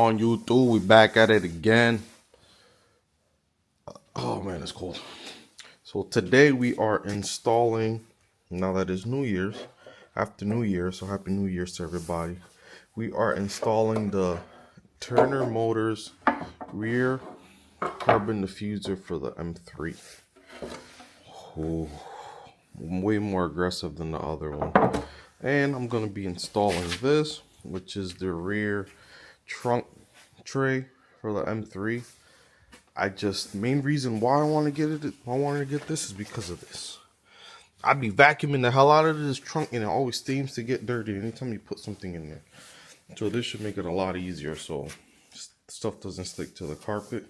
on YouTube? We back at it again. Oh man, it's cold. So today we are installing, now that is New Year's, after New Year, so happy New Year's to everybody. We are installing the Turner Motors rear carbon diffuser for the M3. Oh, way more aggressive than the other one. And I'm going to be installing this, which is the rear trunk tray for the M3. Main reason why I want to get this is because of this. I'd be vacuuming the hell out of this trunk and it always seems to get dirty anytime you put something in there. So this should make it a lot easier so stuff doesn't stick to the carpet.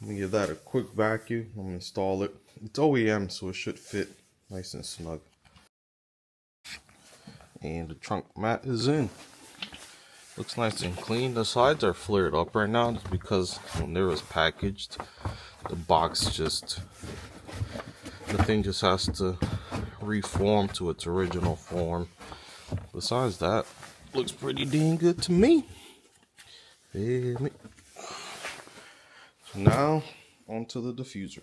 I'm gonna give that a quick vacuum. I'm gonna install it. It's OEM, so it should fit nice and snug. And the trunk mat is in. Looks nice and clean. The sides are flared up right now just because when they was packaged, the thing just has to reform to its original form. Besides that, looks pretty dang good to me. So now onto the diffuser.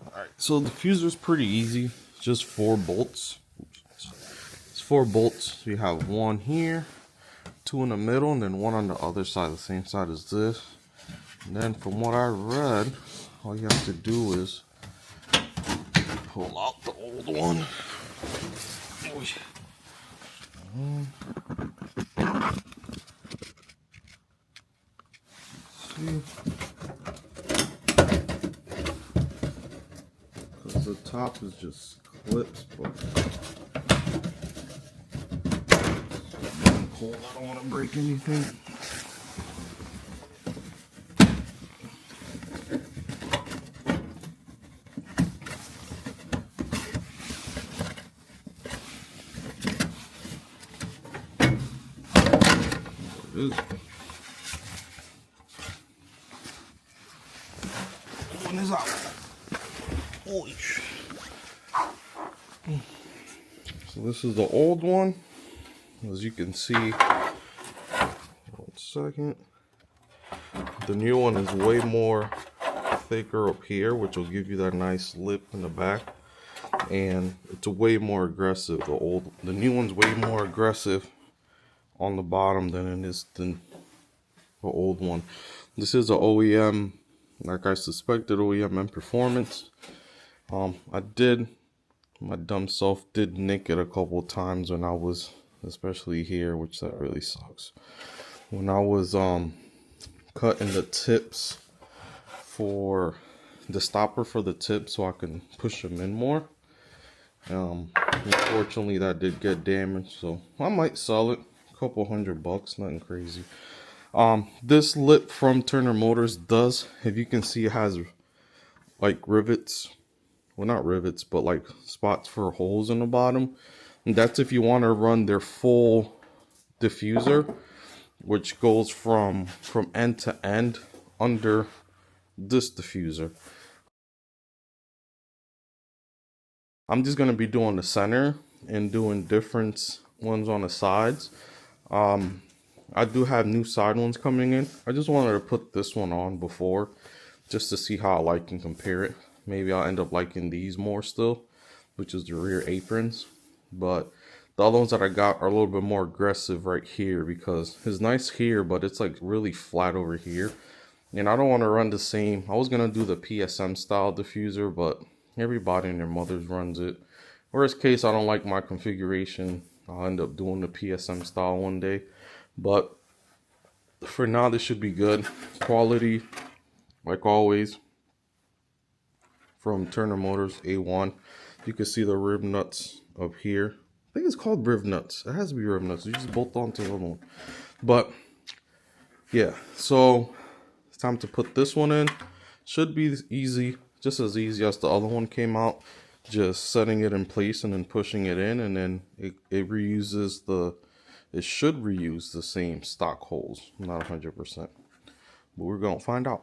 Alright, so the diffuser is pretty easy. Just 4 bolts. It's 4 bolts. So you have one here, 2 in the middle, and then one on the other side, the same side as this. And then from what I read, all you have to do is pull out the old one. See, because the top is just clips, but cold. I don't want to break anything. There it is. One is out. Holy shit. So this is the old one. As you can see, 1 second. The new one is way more thicker up here, which will give you that nice lip in the back, and it's way more aggressive. The new one's way more aggressive on the bottom than it is than the old one. This is a OEM, like I suspected, OEM and performance. My dumb self did nick it a couple times when I was, especially here, which that really sucks. When I was cutting the tips for the stopper for the tip so I can push them in more. Unfortunately that did get damaged, so I might sell it. A couple $100, nothing crazy. This lip from Turner Motors does, if you can see, it has like rivets. Well, not rivets, but like spots for holes in the bottom. And that's if you want to run their full diffuser, which goes from end to end under this diffuser. I'm just going to be doing the center and doing different ones on the sides. I do have new side ones coming in. I just wanted to put this one on before, just to see how I like and compare it. Maybe I'll end up liking these more still, which is the rear aprons. But the other ones that I got are a little bit more aggressive right here, because it's nice here, but it's like really flat over here. And I don't want to run the same. I was going to do the PSM style diffuser, but everybody and their mothers runs it. Worst case, I don't like my configuration. I'll end up doing the PSM style one day. But for now, this should be good. Quality, like always, from Turner Motors, A1. You can see the rib nuts up here. I think it's called rib nuts. It has to be rib nuts. You just bolt onto the other one. But yeah, so it's time to put this one in. Should be easy, just as easy as the other one came out. Just setting it in place and then pushing it in, and then it reuses it should reuse the same stock holes. Not 100%, but we're gonna find out.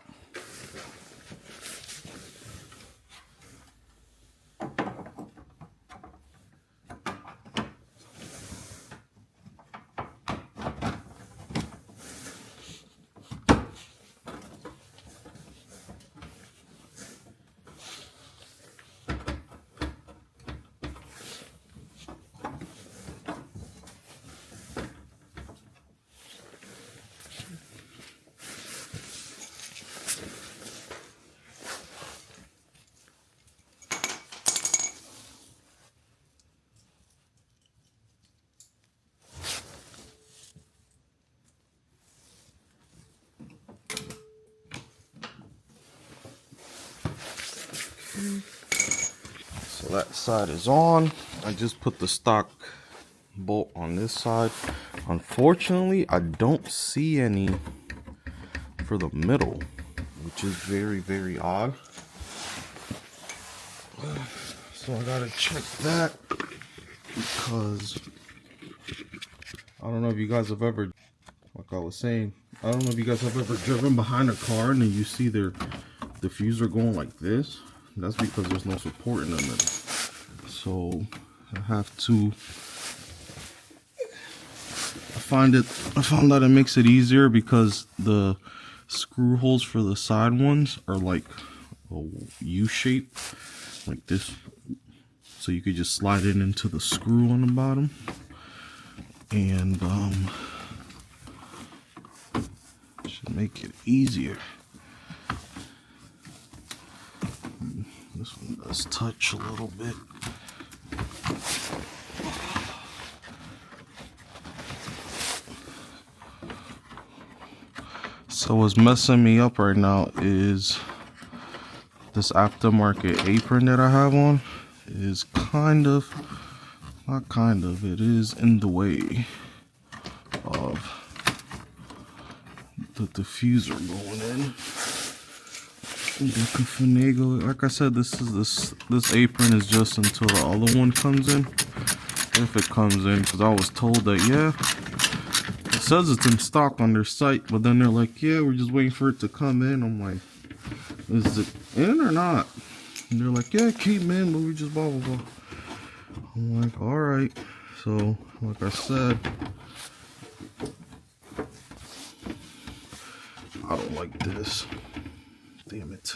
So that side is on. I just put the stock bolt on this side. Unfortunately, I don't see any for the middle, which is very, very odd. So I gotta check that, because I don't know if you guys have ever, like I was saying, I don't know if you guys have ever driven behind a car and then you see their diffuser going like this. That's because there's no support in the middle. So I have to, I found that it makes it easier because the screw holes for the side ones are like a U shape, like this. So you could just slide it into the screw on the bottom. And should make it easier. This one does touch a little bit. So what's messing me up right now is this aftermarket apron that I have on is kind of, not kind of, it is in the way of the diffuser going in. You can finagle it. Like I said, this apron is just until the other one comes in, if it comes in, because I was told that, yeah, it says it's in stock on their site, but then they're like, yeah, we're just waiting for it to come in. I'm like, is it in or not? And they're like, yeah, it came in, but we just blah blah blah. I'm like, all right. So like I said, I don't like this. Damn it.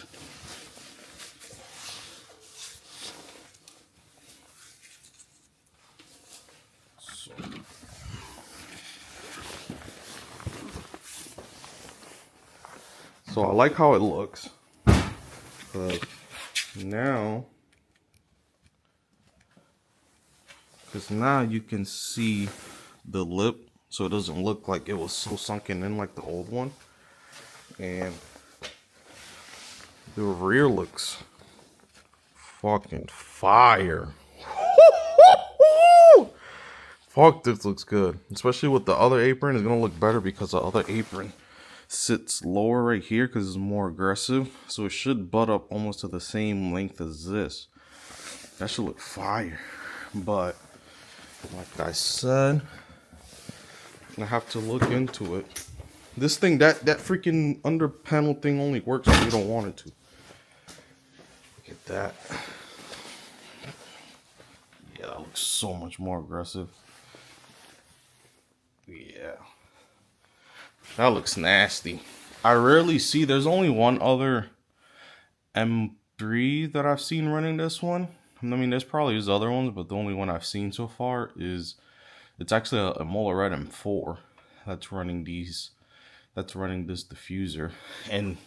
So I like how it looks. But now, because now you can see the lip, so it doesn't look like it was so sunken in like the old one. And the rear looks fucking fire. Fuck, this looks good. Especially with the other apron, it's gonna look better because the other apron sits lower right here because it's more aggressive. So it should butt up almost to the same length as this. That should look fire. But like I said, I have to look into it. This thing, that freaking under panel thing only works when you don't want it to. Look at that. Yeah, that looks so much more aggressive. Yeah. That looks nasty. I rarely see, there's only one other M3 that I've seen running this one. I mean, there's probably other ones, but the only one I've seen so far is, it's actually a Mola Red M4 that's running these. That's running this diffuser, and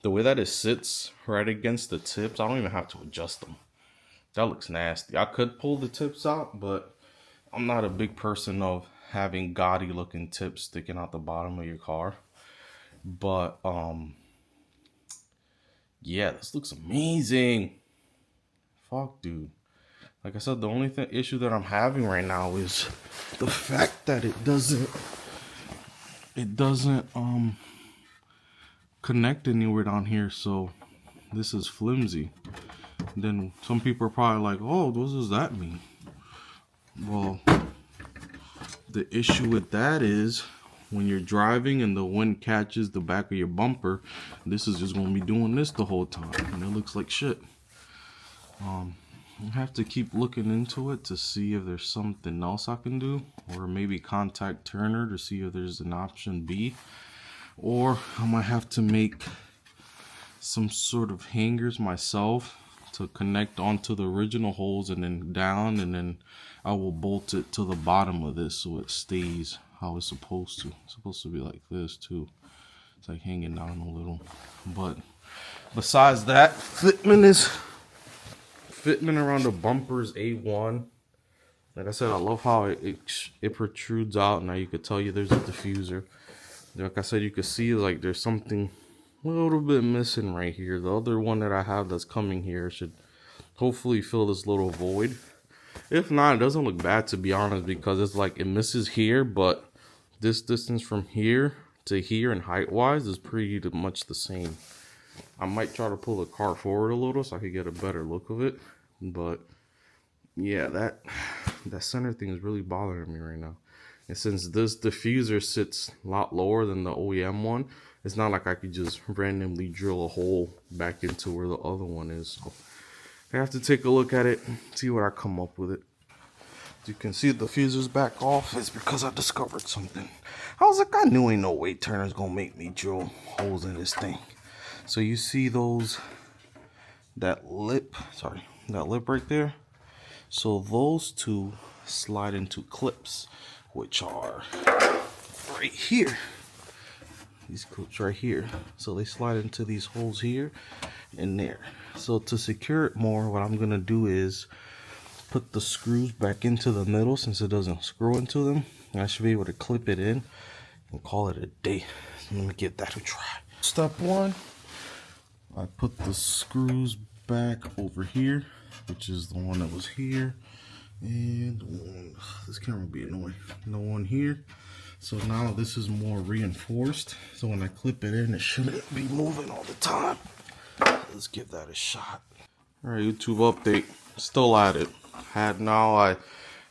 the way that it sits right against the tips, I don't even have to adjust them. That looks nasty. I could pull the tips out, but I'm not a big person of having gaudy looking tips sticking out the bottom of your car. But yeah, this looks amazing. Fuck, dude. Like I said, the only issue that I'm having right now is the fact that it doesn't connect anywhere down here. So this is flimsy. Then some people are probably like, oh, what does that mean? Well, the issue with that is when you're driving and the wind catches the back of your bumper, this is just going to be doing this the whole time, and it looks like shit. I have to keep looking into it to see if there's something else I can do, or maybe contact Turner to see if there's an option B, or I might have to make some sort of hangers myself to connect onto the original holes and then down, and then I will bolt it to the bottom of this so it stays how it's supposed to. It's supposed to be like this too. It's like hanging down a little. But besides that, fitment around the bumper is A1. Like I said, I love how it protrudes out. Now you could tell you there's a diffuser. Like I said, you could see like there's something a little bit missing right here. The other one that I have that's coming here should hopefully fill this little void. If not, it doesn't look bad, to be honest, because it's like it misses here, but this distance from here to here and height wise is pretty much the same. I might try to pull the car forward a little so I could get a better look of it, but yeah, that center thing is really bothering me right now. And since this diffuser sits a lot lower than the OEM one, it's not like I could just randomly drill a hole back into where the other one is. So I have to take a look at it, see what I come up with it. As you can see, the diffuser's back off. It's because I discovered something. I was like, I knew ain't no way Turner's gonna make me drill holes in this thing. So you see that lip right there? So those two slide into clips, which are right here. These clips right here. So they slide into these holes here and there. So to secure it more, what I'm gonna do is put the screws back into the middle since it doesn't screw into them. And I should be able to clip it in and call it a day. So let me give that a try. Step one, I put the screws back over here, which is the one that was here. And this camera will be annoying. The one here. So now this is more reinforced. So when I clip it in, it shouldn't be moving all the time. Let's give that a shot. Alright, YouTube update. Still at it. I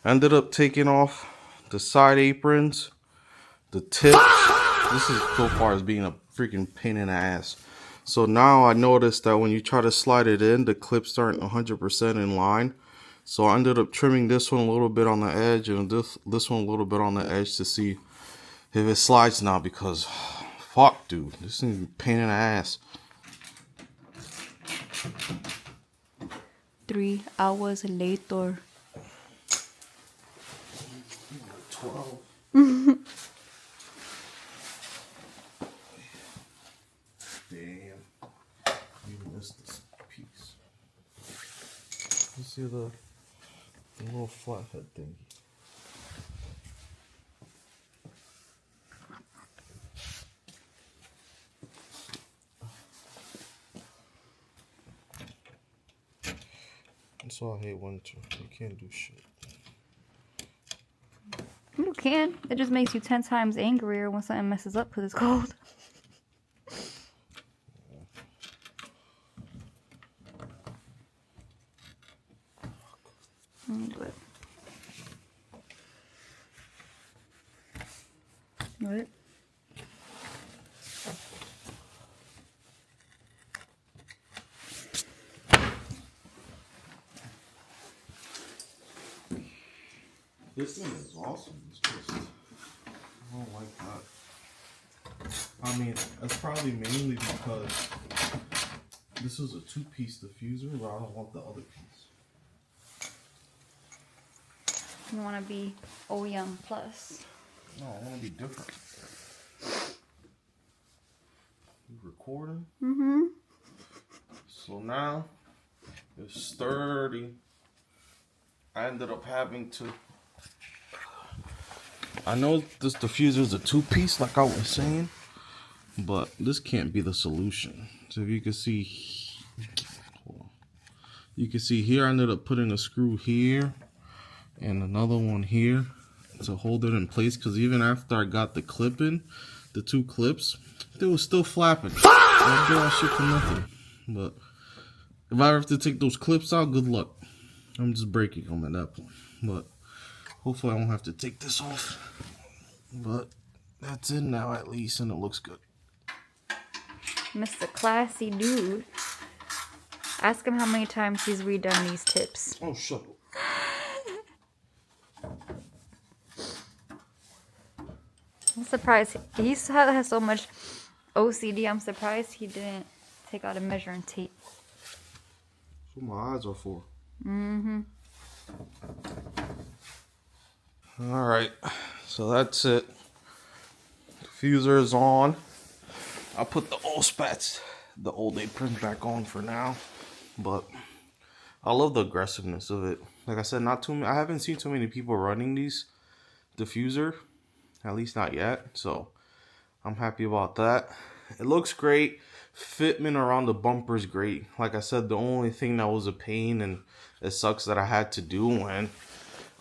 ended up taking off the side aprons, the tips. This is so far as being a freaking pain in the ass. So now I noticed that when you try to slide it in, the clips aren't 100% in line. So I ended up trimming this one a little bit on the edge and this one a little bit on the edge to see if it slides now, because fuck, dude, this is a pain in the ass. 3 hours later. 12. Damn, you missed this piece. You see the little flathead thing. That's why I hate winter. You can't do shit. You can. It just makes you 10 times angrier when something messes up because it's cold. Let me do it. What? This thing is awesome. It's just, I don't like that. I mean, that's probably mainly because this is a 2-piece diffuser, but I don't want the other piece. You want to be OEM plus. No, I want to be different. You recording? Mm-hmm. So now it's sturdy. I ended up having to. I know this diffuser is a 2-piece, like I was saying, but this can't be the solution. So if you can see, here I ended up putting a screw here and another one here to hold it in place, because even after I got the clip in, the 2 clips, they were still flapping. I do that shit for nothing. But if I have to take those clips out, good luck. I'm just breaking them at that point. But hopefully I won't have to take this off. But that's in now at least, and it looks good. Mr. Classy Dude. Ask him how many times he's redone these tips. Oh, shut up. I'm surprised. He has so much OCD. I'm surprised he didn't take out a measuring tape. That's what my eyes are for. Mm-hmm. Alright, so that's it. Diffuser is on. I'll put the old spats, the old apron back on for now. But I love the aggressiveness of it. Like I said, I haven't seen too many people running these diffuser. At least not yet. So I'm happy about that. It looks great. Fitment around the bumper is great. Like I said, the only thing that was a pain, and it sucks that I had to do, and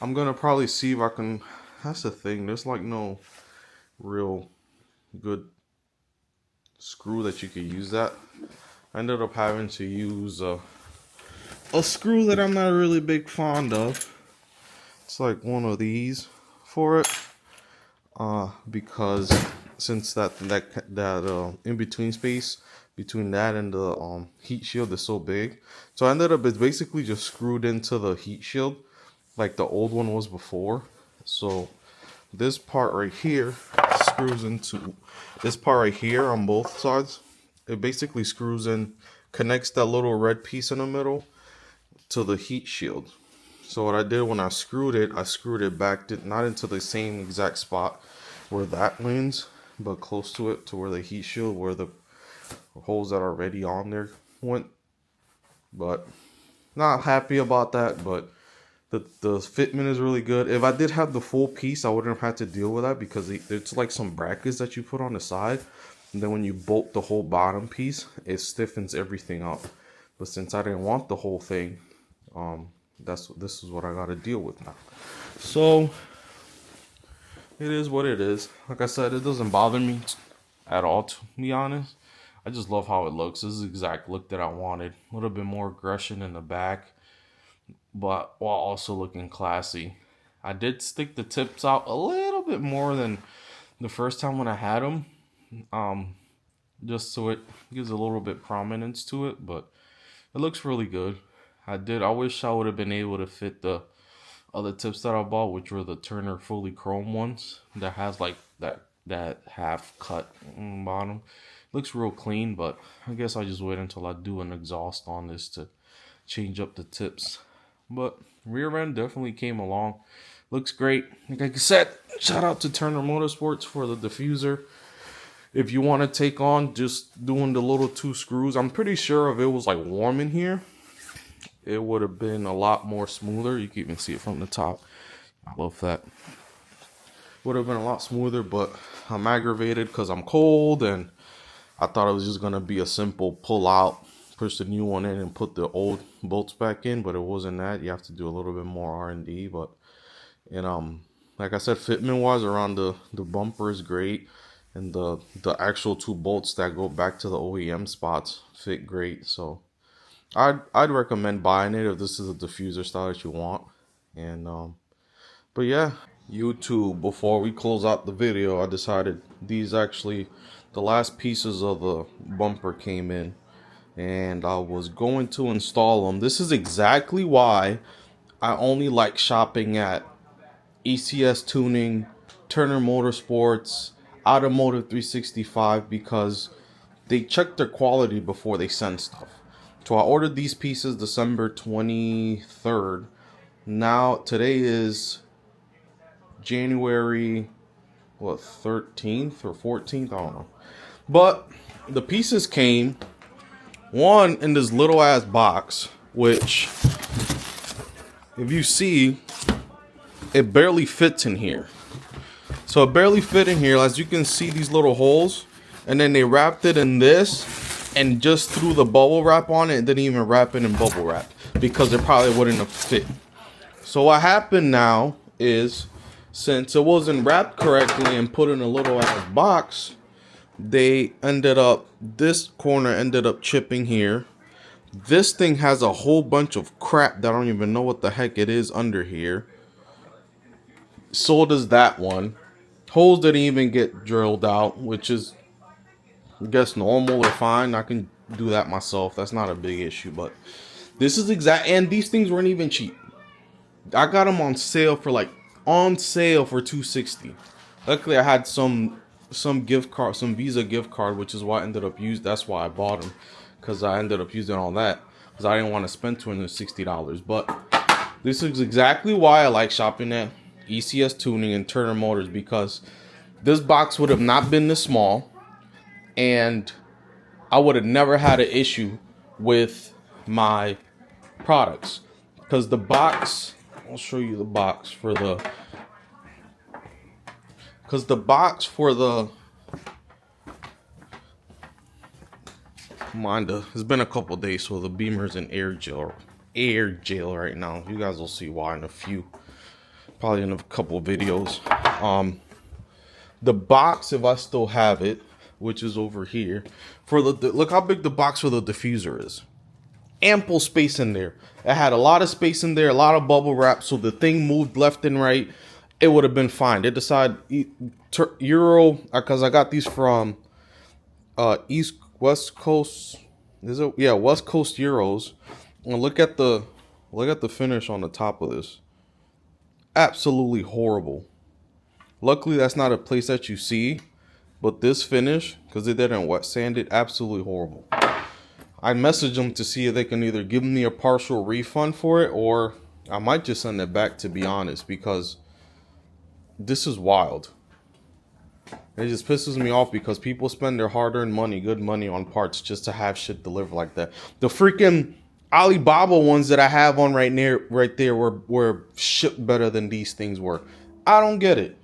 I'm gonna probably see if I can. That's the thing. There's like no real good screw that you could use that. I ended up having to use a screw that I'm not really big fond of. It's like one of these for it, because since that in between space between that and the heat shield is so big, so I ended up it's basically just screwed into the heat shield like the old one was before. So this part right here screws into this part right here on both sides. It basically screws in, connects that little red piece in the middle to the heat shield. So what I did when I screwed it back, not into the same exact spot where that lands, but close to it, to where the heat shield, where the holes that are already on there went. But not happy about that, but the fitment is really good. If I did have the full piece, I wouldn't have had to deal with that, because there's like some brackets that you put on the side, and then when you bolt the whole bottom piece, it stiffens everything up. But since I didn't want the whole thing, this is what I got to deal with now. So it is what it is. Like I said, it doesn't bother me at all, to be honest. I just love how it looks. This is the exact look that I wanted. A little bit more aggression in the back, but while also looking classy. I did stick the tips out a little bit more than the first time when I had them, just so it gives a little bit prominence to it, but it looks really good. I wish I would have been able to fit the other tips that I bought, which were the Turner fully chrome ones that has like that half cut bottom. Looks real clean, but I guess I just wait until I do an exhaust on this to change up the tips. But rear end definitely came along. Looks great. Like I said, shout out to Turner Motorsports for the diffuser. If you want to take on just doing the little 2 screws, I'm pretty sure if it was like warm in here, it would have been a lot more smoother. You can even see it from the top. I love that. Would have been a lot smoother, but I'm aggravated because I'm cold, and I thought it was just going to be a simple pull out, push the new one in, and put the old bolts back in, but it wasn't that. You have to do a little bit more R&D, but, and like I said, fitment wise around the bumper is great, and the actual 2 bolts that go back to the OEM spots fit great. So I'd recommend buying it if this is a diffuser style that you want. And but yeah, YouTube, before we close out the video, I decided these actually, the last pieces of the bumper came in, and I was going to install them. This is exactly why I only like shopping at ECS Tuning, Turner Motorsports, Automotive 365, because they check their quality before they send stuff. So I ordered these pieces December 23rd. Now today is January 13th or 14th, I don't know. But the pieces came one in this little ass box, which if you see, it barely fits in here. So it barely fit in here. As you can see, these little holes, and then they wrapped it in this and just threw the bubble wrap on it and didn't even wrap it in bubble wrap because it probably wouldn't have fit. So what happened now is, since it wasn't wrapped correctly and put in a little ass box, this corner ended up chipping here. This thing has a whole bunch of crap that I don't even know what the heck it is under here. So does that one. Holes didn't even get drilled out, which is, I guess, normal or fine. I can do that myself. That's not a big issue. But this is and these things weren't even cheap. I got them on sale for $260. Luckily, I had some gift card, some Visa gift card, which is why I ended up that's why I bought them, because I ended up using all that because I didn't want to spend $260. But this is exactly why I like shopping at ECS Tuning and Turner Motors, because this box would have not been this small, and I would have never had an issue with my products, because the box, I'll show you the box for the, It's been a couple days, so the Beamer's in air jail right now. You guys will see why in a few, probably in a couple videos. The box, if I still have it, which is over here, for the look how big the box for the diffuser is. Ample space in there. It had a lot of space in there, a lot of bubble wrap, so the thing moved left and right. It would have been fine. They decided Euro, because I got these from West Coast. Is it? Yeah, West Coast Euros. And look at the finish on the top of this. Absolutely horrible. Luckily, that's not a place that you see, but this finish, because they didn't wet sand it, absolutely horrible. I messaged them to see if they can either give me a partial refund for it, or I might just send it back, to be honest, because this is wild. It just pisses me off because people spend their hard-earned money, good money, on parts just to have shit delivered like that. The freaking Alibaba ones that I have on right there were shipped better than these things were. I don't get it.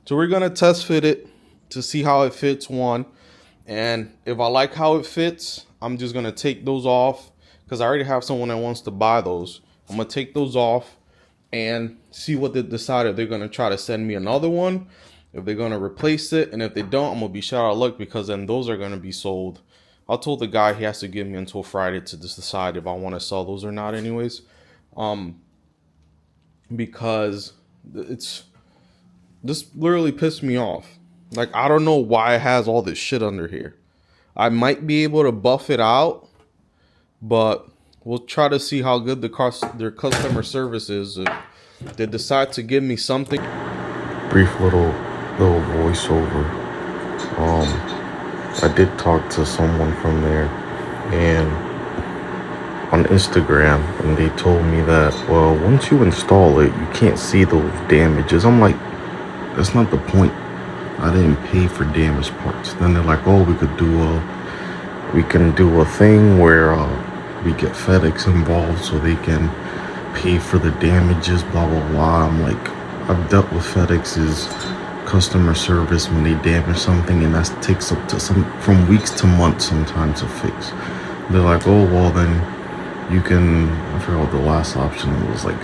So we're gonna test fit it to see how it fits, one, and if I like how it fits, I'm just gonna take those off because I already have someone that wants to buy those. I'm gonna take those off and see what they decide, if they're gonna try to send me another one, if they're gonna replace it, and if they don't, I'm gonna be shot out of luck because then those are gonna be sold. I told the guy he has to give me until Friday to just decide if I want to sell those or not, anyways. Because this literally pissed me off. Like, I don't know why it has all this shit under here. I might be able to buff it out, but we'll try to see how good their customer service is. If they decide to give me something. Brief little voiceover. I did talk to someone from there and on Instagram, and they told me that, well, once you install it, you can't see those damages. I'm like, that's not the point. I didn't pay for damaged parts. Then they're like, oh, we can do a thing where we get FedEx involved so they can pay for the damages, blah blah blah. I'm like, I've dealt with FedEx's customer service when they damage something, and that takes up to from weeks to months sometimes to fix. They're like, oh well, then you can, I forgot what the last option was, like,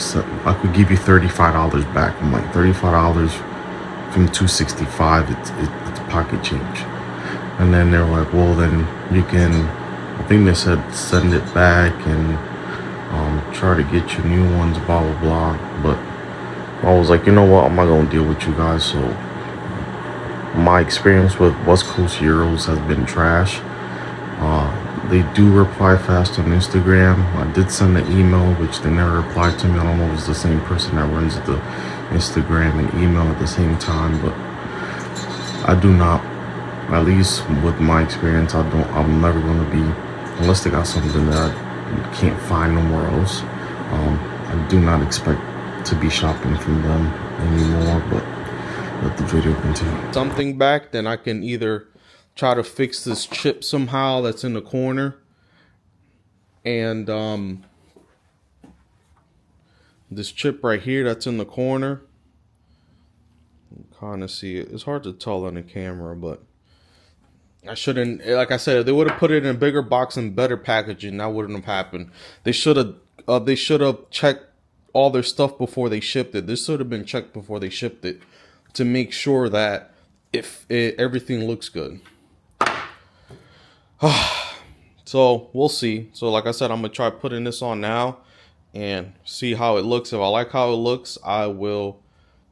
I could give you $35 back. I'm like, $35 from $265, it's pocket change. And then they're like, well, then you can, I think they said send it back and try to get you new ones, blah blah blah. But I was like, you know what, I'm not gonna deal with you guys. So my experience with West Coast Euros has been trash. They do reply fast on Instagram. I did send an email, which they never replied to me. I don't know if it's the same person that runs the Instagram and email at the same time, but I do not, at least with my experience, I'm never going to be, unless they got something that I can't find nowhere else. I do not expect to be shopping from them anymore, but let the video continue. Something back, then I can either try to fix this chip somehow that's in the corner, and this chip right here that's in the corner, kind of see it. It's hard to tell on the camera, but I shouldn't, like I said, if they would have put it in a bigger box and better packaging, that wouldn't have happened. They should have checked all their stuff before they shipped it. This should have been checked before they shipped it to make sure that everything looks good. So we'll see. So like I said, I'm gonna try putting this on now and see how it looks. If I like how it looks, I will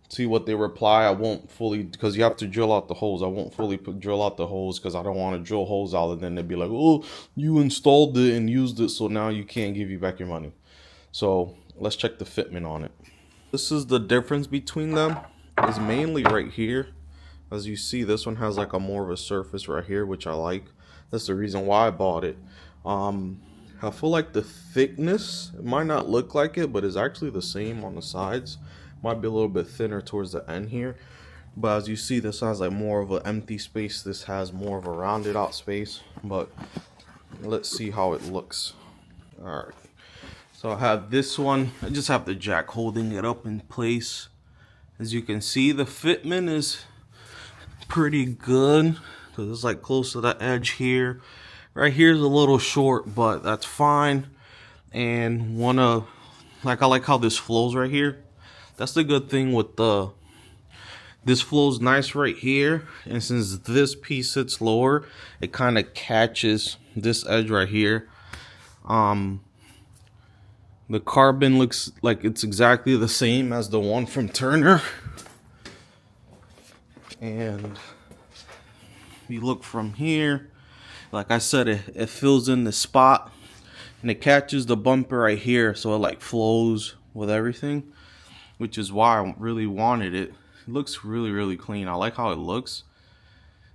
see what they reply. I won't fully, because you have to drill out the holes. I won't fully drill out the holes because I don't want to drill holes out and then they'd be like, oh, you installed it and used it, so now you can't give you back your money. So let's check the fitment on it. This is the difference between them, is mainly right here. As you see, this one has like a more of a surface right here, which I like. That's the reason why I bought it. I feel like the thickness, it might not look like it, but it's actually the same on the sides. Might be a little bit thinner towards the end here, but as you see, this has like more of an empty space. This has more of a rounded out space, but let's see how it looks. All right, so I have this one. I just have the jack holding it up in place. As you can see, the fitment is pretty good because it's like close to the edge here. Right here's a little short, but that's fine. And I like how this flows right here. That's the good thing with this flows nice right here. And since this piece sits lower, it kind of catches this edge right here. The carbon looks like it's exactly the same as the one from Turner. And if you look from here, like I said, it fills in the spot and it catches the bumper right here, so it like flows with everything, which is why I really wanted it. It looks really, really clean. I like how it looks.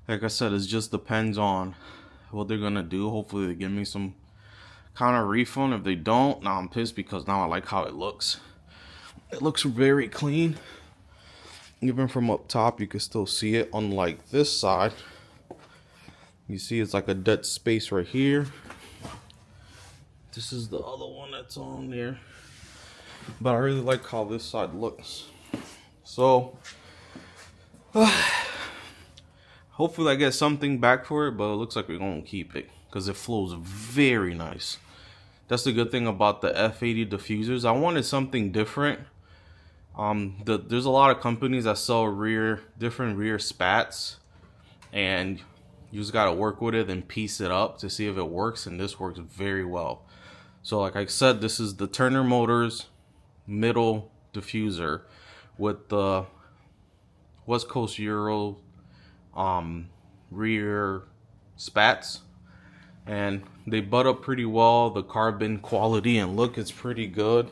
Like I said, it just depends on what they're gonna do. Hopefully they give me some kind of refund. If they don't, now I'm pissed because now I like how it looks. It looks very clean. Even from up top, you can still see it. Unlike this side, you see it's like a dead space right here. This is the other one that's on there. But I really like how this side looks. So, hopefully I get something back for it, but it looks like we're going to keep it because it flows very nice. That's the good thing about the F80 diffusers. I wanted something different. There's a lot of companies that sell different rear spats, and you just got to work with it and piece it up to see if it works, and this works very well. So like I said, this is the Turner Motors middle diffuser with the West Coast Euro rear spats, and they butt up pretty well. The carbon quality and look is pretty good.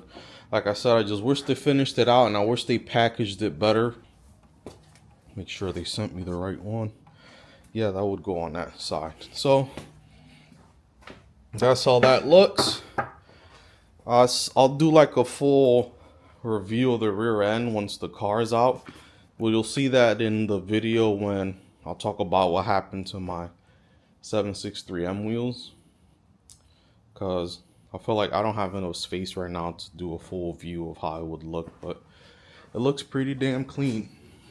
Like I said, I just wish they finished it out, and I wish they packaged it better. Make sure they sent me the right one. Yeah, that would go on that side. So that's how that looks. I'll do like a full review of the rear end once the car's out. Well, you'll see that in the video when I'll talk about what happened to my 763M wheels, because I feel like I don't have enough space right now to do a full view of how it would look, but it looks pretty damn clean.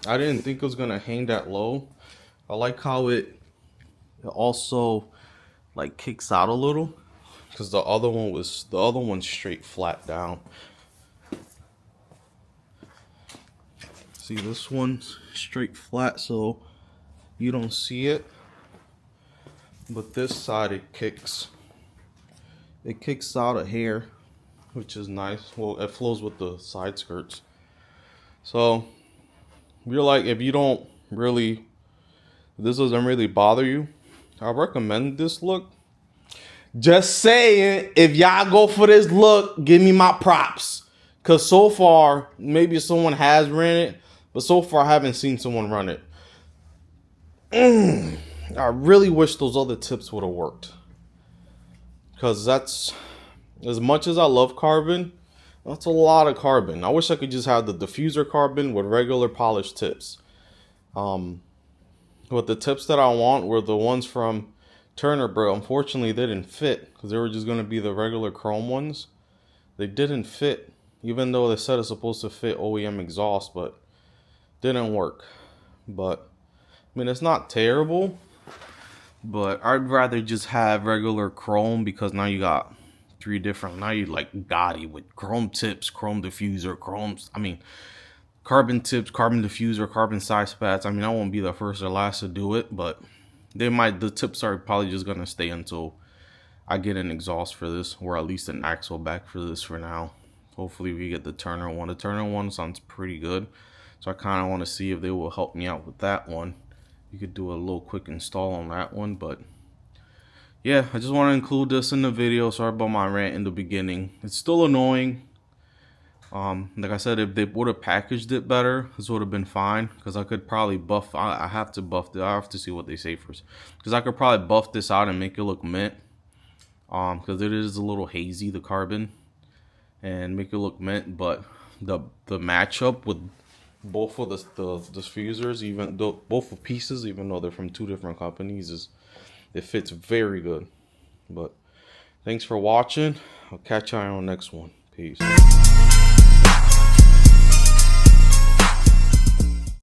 I didn't think it was gonna hang that low. I like how it also like kicks out a little, because the other one's straight flat down. See, this one's straight flat, so you don't see it. But this side, it kicks out a hair, which is nice. Well, it flows with the side skirts. So you're like, if this doesn't really bother you, I recommend this look. Just saying, if y'all go for this look, give me my props. Because so far, maybe someone has ran it, but so far I haven't seen someone run it. I really wish those other tips would have worked. Because that's, as much as I love carbon, that's a lot of carbon. I wish I could just have the diffuser carbon with regular polished tips. But the tips that I want were the ones from Turner, but unfortunately they didn't fit, because they were just going to be the regular chrome ones. They didn't fit, even though they said it's supposed to fit OEM exhaust, but didn't work. But I mean, it's not terrible, but I'd rather just have regular chrome, because now you got now you like Gotti with chrome tips, chrome diffuser, carbon tips, carbon diffuser, carbon side spats. I mean, I won't be the first or last to do it, but the tips are probably just gonna stay until I get an exhaust for this, or at least an axle back for this for now. Hopefully we get the Turner one. The Turner one sounds pretty good, so I kind of want to see if they will help me out with that one. You could do a little quick install on that one, but yeah, I just want to include this in the video. Sorry about my rant in the beginning. It's still annoying. Like I said, if they would have packaged it better, this would have been fine, because I could probably buff. I have to buff it. I have to see what they say first, because I could probably buff this out and make it look mint. Because it is a little hazy, the carbon, and make it look mint. But the matchup with both of the diffusers, even though both of pieces, even though they're from two different companies, it fits very good. But thanks for watching. I'll catch you on the next one. Peace.